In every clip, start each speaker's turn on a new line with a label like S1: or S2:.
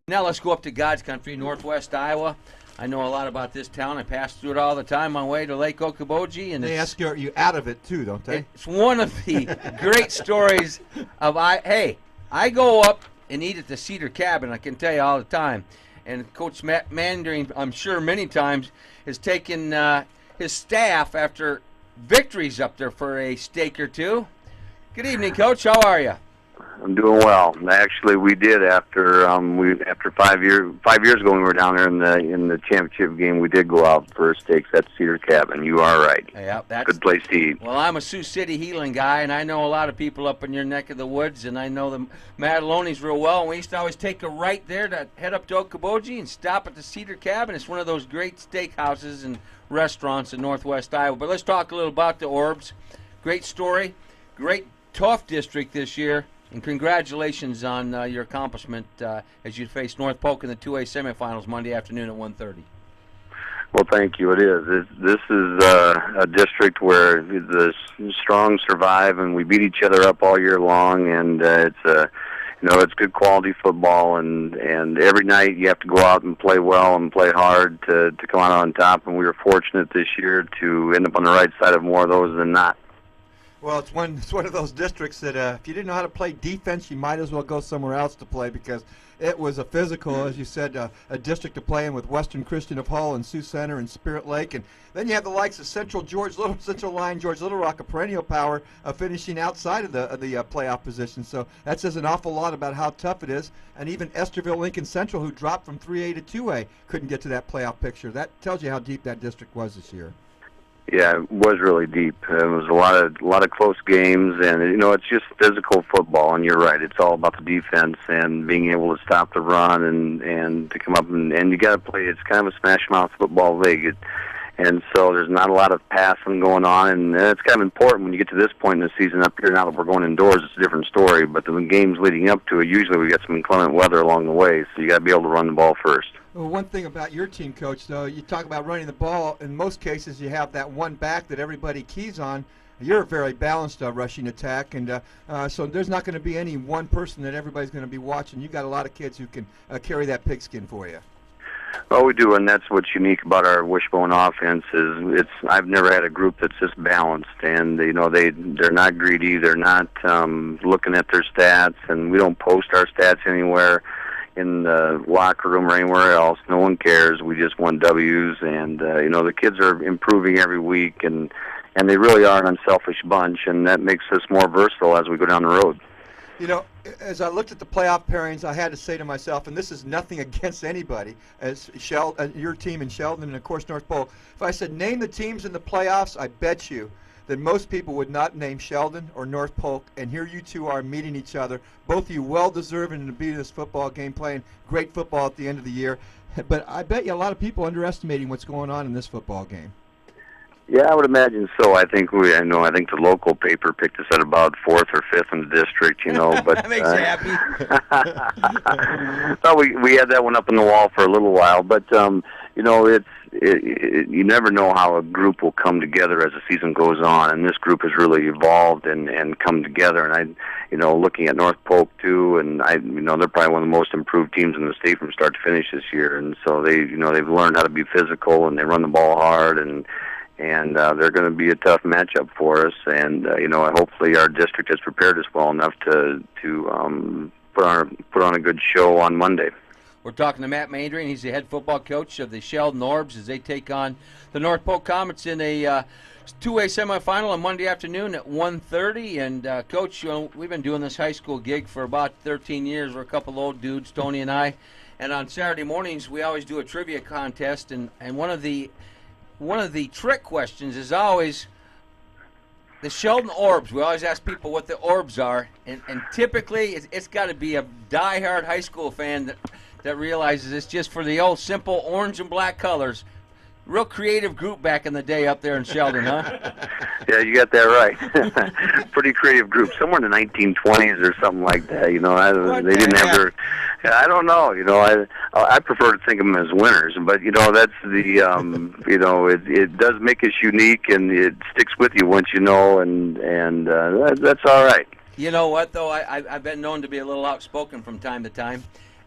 S1: Now let's go up to God's country, northwest Iowa. I know a lot about this town. I pass through it all the time on my way to Lake Okoboji. And
S2: they escort you out of it, too, don't they?
S1: It's one of the great stories of, hey, I go up and eat at the Cedar Cabin, I can tell you all the time. And Coach Matt Maindering, I'm sure many times, has taken his staff after victories up there for a steak or two. Good evening, Coach. How are you?
S3: I'm doing well. Actually, we did after 5 years ago when we were down there in the championship game. We did go out for steaks at Cedar Cabin. You are right.
S1: Yeah, that's
S3: good place to eat.
S1: Well, I'm a Sioux City Healing guy, and I know a lot of people up in your neck of the woods, and I know the Madalonis real well. And we used to always take a right there to head up to Okoboji and stop at the Cedar Cabin. It's one of those great steakhouses and restaurants in northwest Iowa. But let's talk a little about the Orbs. Great story, great tough district this year. And congratulations on your accomplishment as you face North Polk in the 2A semifinals Monday afternoon at 1:30.
S3: Well, thank you. It is. This is a district where the strong survive, and we beat each other up all year long. And it's good quality football. And every night you have to go out and play well and play hard to come out on top. And we were fortunate this year to end up on the right side of more of those than not.
S2: Well, it's one of those districts that if you didn't know how to play defense, you might as well go somewhere else to play, because it was a physical, as you said, a district to play in with Western Christian of Hull and Sioux Center and Spirit Lake. And then you have the likes of Central Line, George Little Rock, a perennial power, finishing outside of the playoff position. So that says an awful lot about how tough it is. And even Esterville Lincoln Central, who dropped from 3A to 2A, couldn't get to that playoff picture. That tells you how deep that district was this year.
S3: Yeah, it was really deep. It was a lot of close games, and it's just physical football. And you're right; it's all about the defense and being able to stop the run and to come up and you got to play. It's kind of a smash mouth football league, and so there's not a lot of passing going on, and it's kind of important when you get to this point in the season up here. Now that we're going indoors, it's a different story. But the games leading up to it, usually we got some inclement weather along the way, so you got to be able to run the ball first.
S2: Well, one thing about your team, Coach, though, you talk about running the ball. In most cases, you have that one back that everybody keys on. You're a very balanced rushing attack, and so there's not going to be any one person that everybody's going to be watching. You've got a lot of kids who can carry that pigskin for you.
S3: Well, we do, and that's what's unique about our wishbone offense. I've never had a group that's just balanced, and they're not greedy. They're not looking at their stats, and we don't post our stats anywhere in the locker room or anywhere else. No one cares. We just want W's, and the kids are improving every week, and they really are an unselfish bunch, and that makes us more versatile as we go down the road.
S2: As I looked at the playoff pairings, I had to say to myself, and this is nothing against anybody, as Sheldon, your team in Sheldon, and of course North Polk. If I said name the teams in the playoffs, I bet you that most people would not name Sheldon or North Polk, and here you two are meeting each other. Both of you well-deserving to be in this football game, playing great football at the end of the year. But I bet you a lot of people underestimating what's going on in this football game.
S3: Yeah, I would imagine so. I think the local paper picked us at about 4th or 5th in the district, but
S1: that makes you happy.
S3: Well, we had that one up on the wall for a little while, but you never know how a group will come together as the season goes on, and this group has really evolved and come together. And looking at North Polk too, and they're probably one of the most improved teams in the state from start to finish this year. And so they've learned how to be physical, and they run the ball hard, and they're going to be a tough matchup for us. And hopefully our district has prepared us well enough to put on a good show on Monday.
S1: We're talking to Matt Maindering. He's the head football coach of the Sheldon Orbs as they take on the North Polk Comets in a 2A semifinal on Monday afternoon at 1:30. And, Coach, we've been doing this high school gig for about 13 years. We're a couple of old dudes, Tony and I. And on Saturday mornings, we always do a trivia contest. And one of the trick questions is always the Sheldon Orbs. We always ask people what the Orbs are. And typically, it's got to be a diehard high school fan that realizes it's just for the old simple orange and black colors. Real creative group back in the day up there in Sheldon, huh?
S3: Yeah, you got that right. Pretty creative group. Somewhere in the 1920s or something like that. They didn't have their. I don't know. I prefer to think of them as winners, but that's the. It does make us unique, and it sticks with you once you know, and that's all right.
S1: You know what though? I've been known to be a little outspoken from time to time.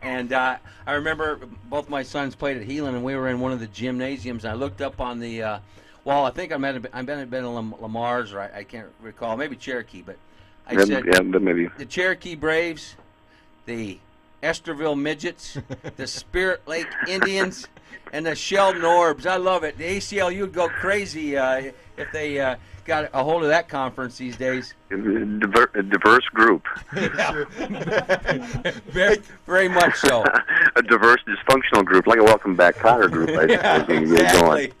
S1: And I remember both my sons played at Heelan, and we were in one of the gymnasiums. And I looked up on the wall. I think I might have been in Lamar's, or I can't recall, maybe Cherokee. But I said,
S3: but maybe
S1: the Cherokee Braves, the Esterville Midgets, the Spirit Lake Indians, and the Sheldon Orbs. I love it. The ACLU would go crazy if they got a hold of that conference these days.
S3: a diverse group.
S1: very, very much so.
S3: A diverse, dysfunctional group, like a Welcome Back Cotter group, I suppose, when you get going.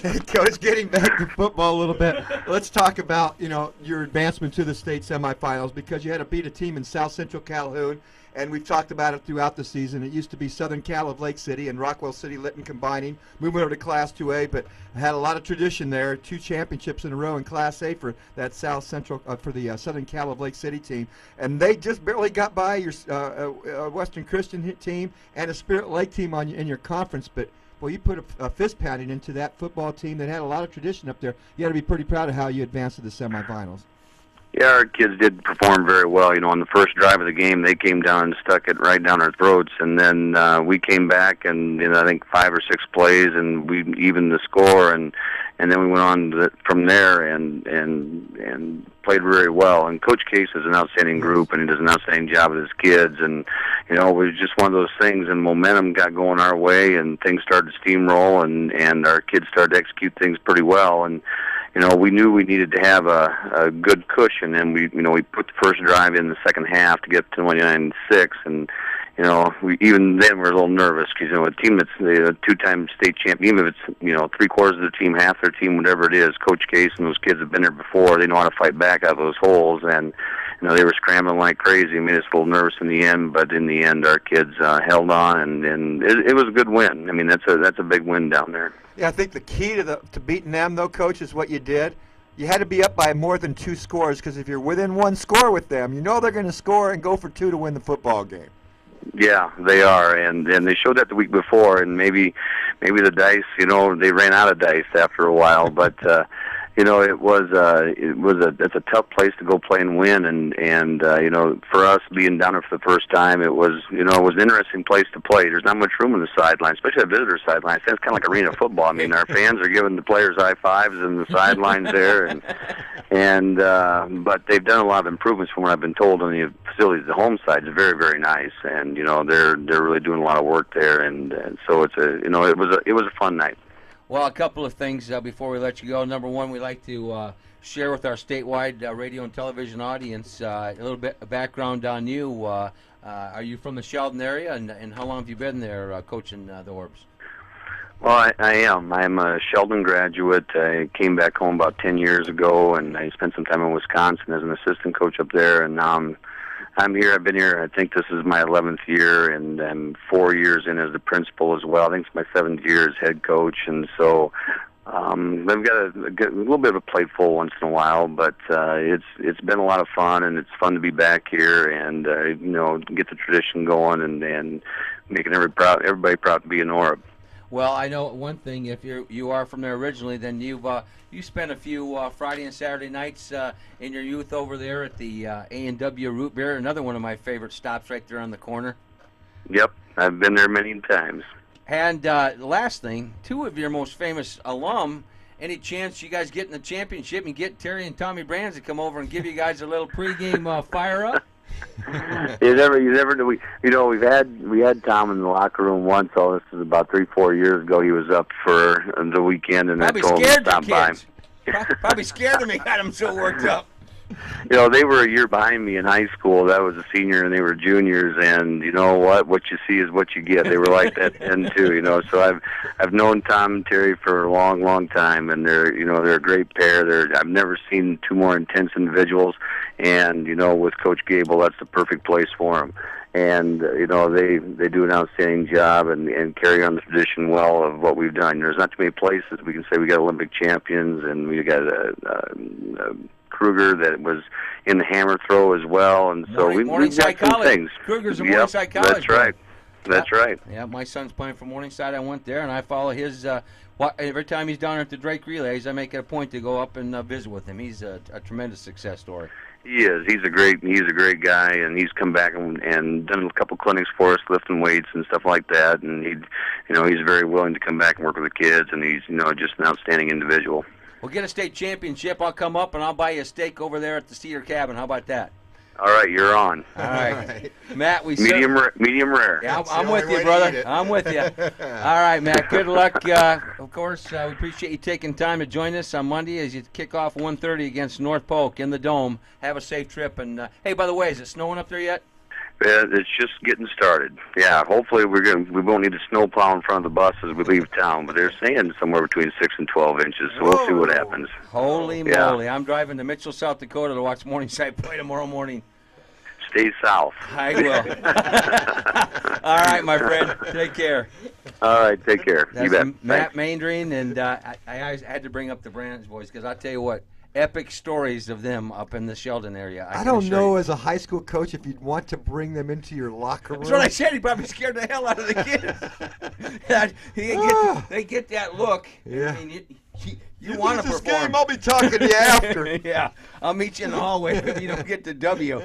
S2: Hey, Coach, getting back to football a little bit, let's talk about, your advancement to the state semifinals, because you had to beat a team in South Central Calhoun. And we've talked about it throughout the season. It used to be Southern Cal of Lake City and Rockwell City Lytton combining, moving over to Class 2A, but had a lot of tradition there. 2 championships in a row in Class A for that South Central, for the Southern Cal of Lake City team. And they just barely got by your Western Christian team and a Spirit Lake team in your conference. But, well, you put a fist pounding into that football team that had a lot of tradition up there. You got to be pretty proud of how you advanced to the semifinals.
S3: Yeah, our kids did perform very well. On the first drive of the game, they came down and stuck it right down our throats, and then we came back, and I think 5 or 6 plays, and we evened the score, and then we went on from there and played very well. And Coach Case is an outstanding group, and he does an outstanding job with his kids, and it was just one of those things, and momentum got going our way, and things started to steamroll, and our kids started to execute things pretty well, and we knew we needed to have a good cushion, and we put the first drive in the second half to get to 29-6, and even then we're a little nervous because a team that's a 2-time state champion, even if it's 3/4 of their team, half their team, whatever it is, Coach Case and those kids have been there before. They know how to fight back out of those holes, and they were scrambling like crazy. It made us a little nervous in the end, but in the end, our kids held on, and it was a good win. I mean, that's a big win down there.
S2: Yeah, I think the key to beating them, though, Coach, is what you did. You had to be up by more than 2 scores, because if you're within 1 score with them, they're going to score and go for 2 to win the football game.
S3: Yeah, they are, and they showed that the week before, and maybe the dice, they ran out of dice after a while, but it's a tough place to go play and win, and for us being down there for the first time, it was an interesting place to play. There's not much room on the sideline, especially the visitor sideline. It's kind of like arena football. I mean, our fans are giving the players high fives in the sidelines there, but they've done a lot of improvements from what I've been told on the facilities. The home side is very, very nice, and they're really doing a lot of work there, and so it was a fun night.
S1: Well, a couple of things before we let you go. Number one, we like to share with our statewide radio and television audience a little bit of background on you. Are you from the Sheldon area, and how long have you been there coaching the Orbs?
S3: Well, I am. I'm a Sheldon graduate. I came back home about 10 years ago, and I spent some time in Wisconsin as an assistant coach up there, and now I'm here. I've been here, I think this is my 11th year, and I'm 4 years in as the principal as well. I think it's my 7th year as head coach, and so I've got a little bit of a plate full once in a while, but it's been a lot of fun, and it's fun to be back here and get the tradition going and making everybody proud to be an Orb.
S1: Well, I know one thing. If you are from there originally, then you spent a few Friday and Saturday nights in your youth over there at the A&W Root Beer, another one of my favorite stops right there on the corner.
S3: Yep, I've been there many times.
S1: And last thing, 2 of your most famous alum. Any chance you guys get in the championship and get Terry and Tommy Brands to come over and give you guys a little pregame fire up?
S3: You never do. We had Tom in the locker room once. So this is about 3-4 years ago. He was up for the weekend, and
S1: probably
S3: I told him to stop by.
S1: Probably scared of me. Got him so worked up.
S3: They were a year behind me in high school. That was a senior, and they were juniors. And you know what? What you see is what you get. They were like that then too. So I've known Tom and Terry for a long, long time, and they're a great pair. I've never seen 2 more intense individuals. And with Coach Gable, that's the perfect place for them. And they do an outstanding job and carry on the tradition well of what we've done. There's not too many places we can say we got Olympic champions, and we got a Kruger that was in the hammer throw as well, and so we've got some things.
S1: Kruger's a Morningside College.
S3: That's right. That's right.
S1: Yeah, my son's playing for Morningside. I went there, and I follow his. Every time he's down at the Drake Relays, I make it a point to go up and visit with him. He's a tremendous success story.
S3: He is. He's a great guy, and he's come back and done a couple clinics for us, lifting weights and stuff like that. And he's very willing to come back and work with the kids, and he's just an outstanding individual.
S1: We'll get a state championship. I'll come up and I'll buy you a steak over there at the Cedar Cabin. How about that?
S3: All right, you're on.
S1: All right. Matt,
S3: medium rare.
S1: Yeah, I'm with you, brother. I'm with you. All right, Matt, good luck. Of course, we appreciate you taking time to join us on Monday as you kick off 1:30 against North Polk in the Dome. Have a safe trip. And, hey, by the way, is it snowing up there yet?
S3: It's just getting started. Yeah, hopefully we won't need a snow plow in front of the bus as we leave town, but they're saying somewhere between 6 and 12 inches, so we'll see what happens.
S1: Holy moly. I'm driving to Mitchell, South Dakota to watch Morningside play tomorrow morning.
S3: Stay south.
S1: I will. All right, my friend. Take care.
S3: All right, take care.
S1: That's
S3: you bet.
S1: Matt Maindering, and I had to bring up the Brands boys because I'll tell you what, epic stories of them up in the Sheldon area.
S2: I don't know as a high school coach if you'd want to bring them into your locker room.
S1: That's what I said. He probably scared the hell out of the kids. They get that look.
S2: Yeah.
S1: I mean, you want to
S2: this
S1: perform.
S2: game, I'll be talking to you after.
S1: Yeah, I'll meet you in the hallway if you don't get the W.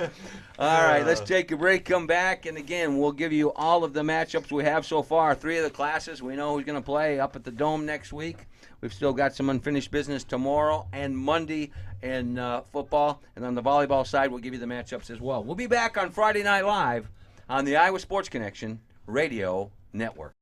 S1: All right, let's take a break, come back, and again, we'll give you all of the matchups we have so far. 3 of the classes, we know who's going to play up at the Dome next week. We've still got some unfinished business tomorrow and Monday in football. And on the volleyball side, we'll give you the matchups as well. We'll be back on Friday Night Live on the Iowa Sports Connection Radio Network.